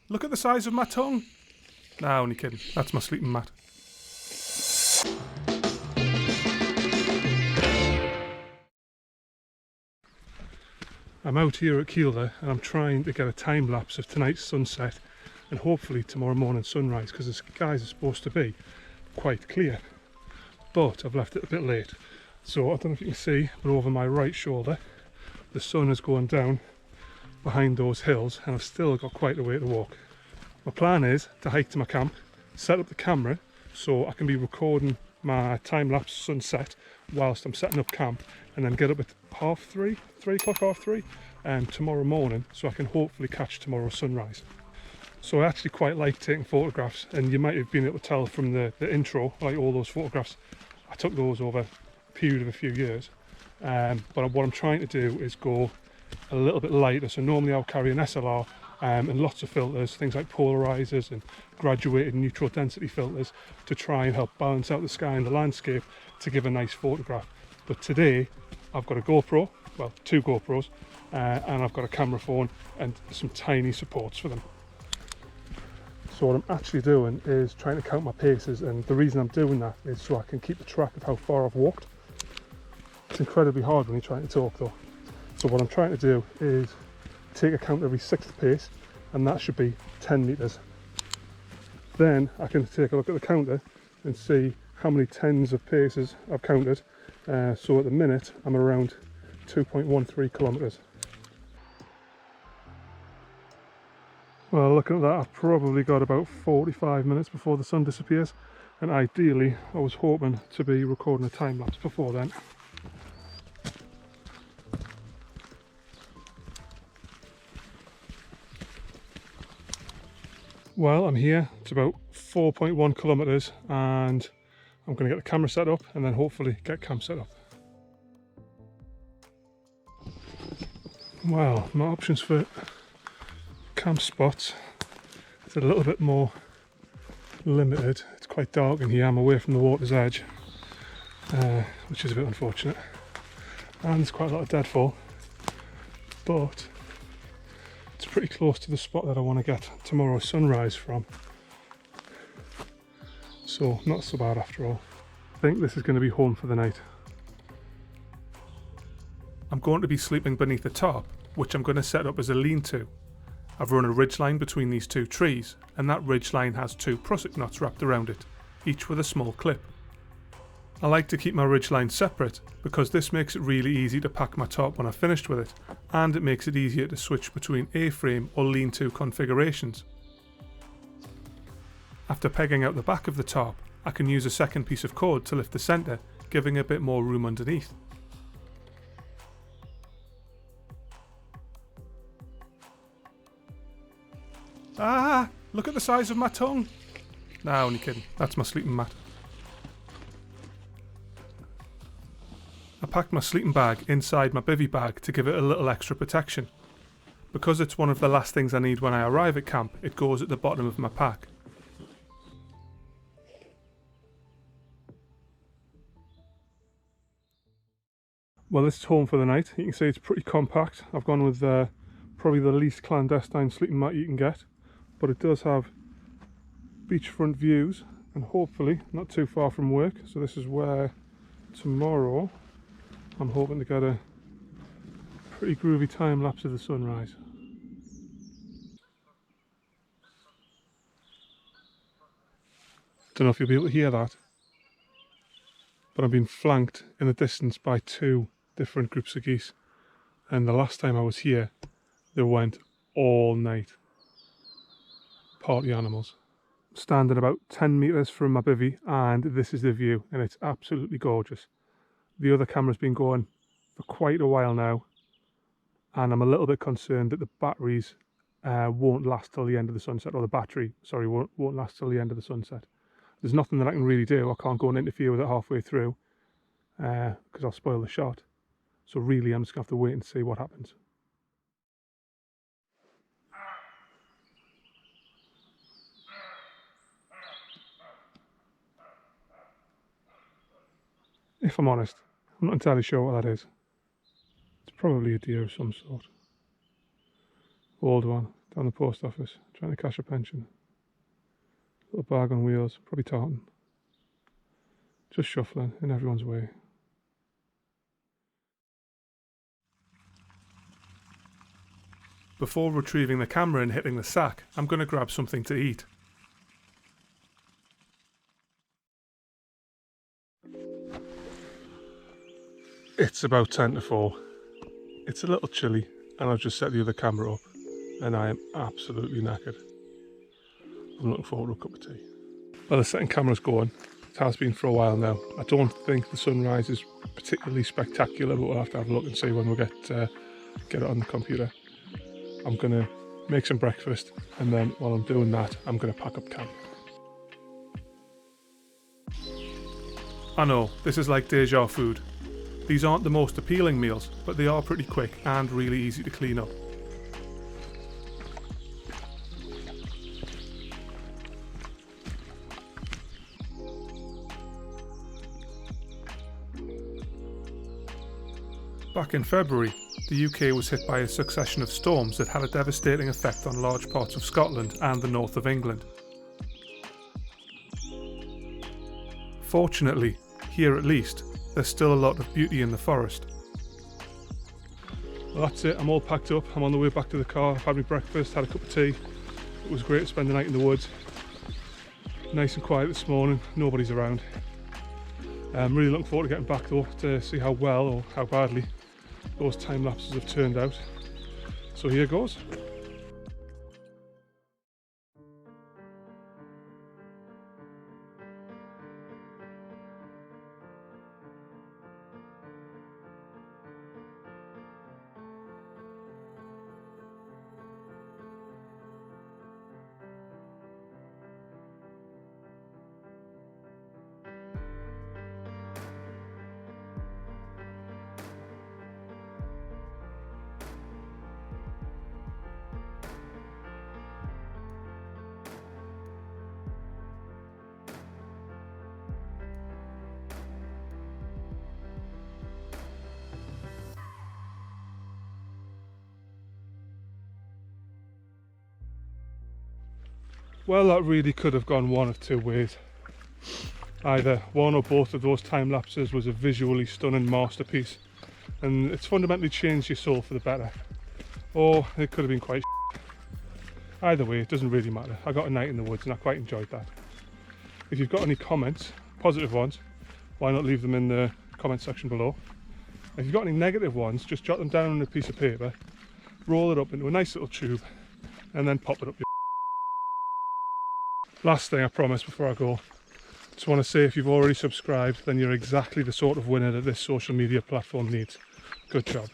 look at the size of my tongue. Nah, only kidding. That's my sleeping mat. I'm out here at Kielder and I'm trying to get a time lapse of tonight's sunset and hopefully tomorrow morning sunrise, because the skies are supposed to be quite clear. But I've left it a bit late. So I don't know if you can see, but over my right shoulder the sun is going down behind those hills and I've still got quite a way to walk. My plan is to hike to my camp, set up the camera so I can be recording my time-lapse sunset whilst I'm setting up camp, and then get up at 3:30 tomorrow morning so I can hopefully catch tomorrow's sunrise. So I actually quite like taking photographs, and you might have been able to tell from the intro, like all those photographs, I took those over a period of a few years. But what I'm trying to do is go a little bit lighter. So normally I'll carry an SLR and lots of filters, things like polarizers and graduated neutral density filters, to try and help balance out the sky and the landscape to give a nice photograph. But today I've got a GoPro, well, two GoPros, and I've got a camera phone and some tiny supports for them. So what I'm actually doing is trying to count my paces, and the reason I'm doing that is so I can keep a track of how far I've walked. It's incredibly hard when you're trying to talk though. So what I'm trying to do is take a count every 6th pace, and that should be 10 metres. Then I can take a look at the counter and see how many tens of paces I've counted. So at the minute I'm around 2.13 kilometres. Well, looking at that, I've probably got about 45 minutes before the sun disappears, and ideally I was hoping to be recording a time lapse before then. Well, I'm here, it's about 4.1 kilometres, and I'm going to get the camera set up and then hopefully get camp set up. Well, my options for camp spots is a little bit more limited. It's quite dark in here, I'm away from the water's edge, which is a bit unfortunate, and there's quite a lot of deadfall, but it's pretty close to the spot that I want to get tomorrow's sunrise from, so not so bad after all. I think this is going to be home for the night. I'm going to be sleeping beneath a tarp, which I'm going to set up as a lean-to. I've run a ridgeline between these two trees, and that ridgeline has 2 prusik knots wrapped around it, each with a small clip. I like to keep my ridgeline separate because this makes it really easy to pack my tarp when I've finished with it, and it makes it easier to switch between A-frame or lean-to configurations. After pegging out the back of the tarp, I can use a second piece of cord to lift the centre, giving a bit more room underneath. Ah, look at the size of my tongue. Nah, only kidding, that's my sleeping mat. I packed my sleeping bag inside my bivvy bag to give it a little extra protection. Because it's one of the last things I need when I arrive at camp, it goes at the bottom of my pack. Well, this is home for the night. You can see it's pretty compact. I've gone with probably the least clandestine sleeping mat you can get, but it does have beachfront views and hopefully not too far from work. So this is where tomorrow I'm hoping to get a pretty groovy time lapse of the sunrise. Don't know if you'll be able to hear that, but I've been flanked in the distance by 2 different groups of geese, and the last time I was here they went all night. Party animals. Standing about 10 metres from my bivvy, and this is the view, and it's absolutely gorgeous. The other camera's been going for quite a while now, and I'm a little bit concerned that the batteries won't last till the end of the sunset, or the battery, sorry, won't last till the end of the sunset. There's nothing that I can really do. I can't go and interfere with it halfway through because I'll spoil the shot. So really I'm just going to have to wait and see what happens. If I'm honest, I'm not entirely sure what that is. It's probably a deer of some sort. Old one, Found the post office, trying to cash a pension. Little bag on wheels, probably tartan. Just shuffling in everyone's way. Before retrieving the camera and hitting the sack, I'm going to grab something to eat. It's about 10 to 4. It's a little chilly and I've just set the other camera up and I am absolutely knackered. I'm looking forward to a cup of tea. Well, the second camera's going. It has been for a while now. I don't think the sunrise is particularly spectacular, but we'll have to have a look and see when we get it on the computer. I'm going to make some breakfast and then while I'm doing that, I'm going to pack up camp. I know, this is like deja food. These aren't the most appealing meals, but they are pretty quick and really easy to clean up. Back in February, the UK was hit by a succession of storms that had a devastating effect on large parts of Scotland and the north of England. Fortunately, here at least, there's still a lot of beauty in the forest. Well, that's it, I'm all packed up, I'm on the way back to the car, I've had my breakfast, had a cup of tea. It was great to spend the night in the woods. Nice and quiet this morning, nobody's around. I'm really looking forward to getting back though, to see how well or how badly those time lapses have turned out. So here goes. Well, that really could have gone one of two ways. Either one or both of those time lapses was a visually stunning masterpiece and it's fundamentally changed your soul for the better, or it could have been quite shit. Either way, it doesn't really matter. I got a night in the woods and I quite enjoyed that. If you've got any comments, positive ones, why not leave them in the comment section below. If you've got any negative ones, just jot them down on a piece of paper, roll it up into a nice little tube and then pop it up your Last thing I promise before I go, just want to say if you've already subscribed, then you're exactly the sort of winner that this social media platform needs. Good job.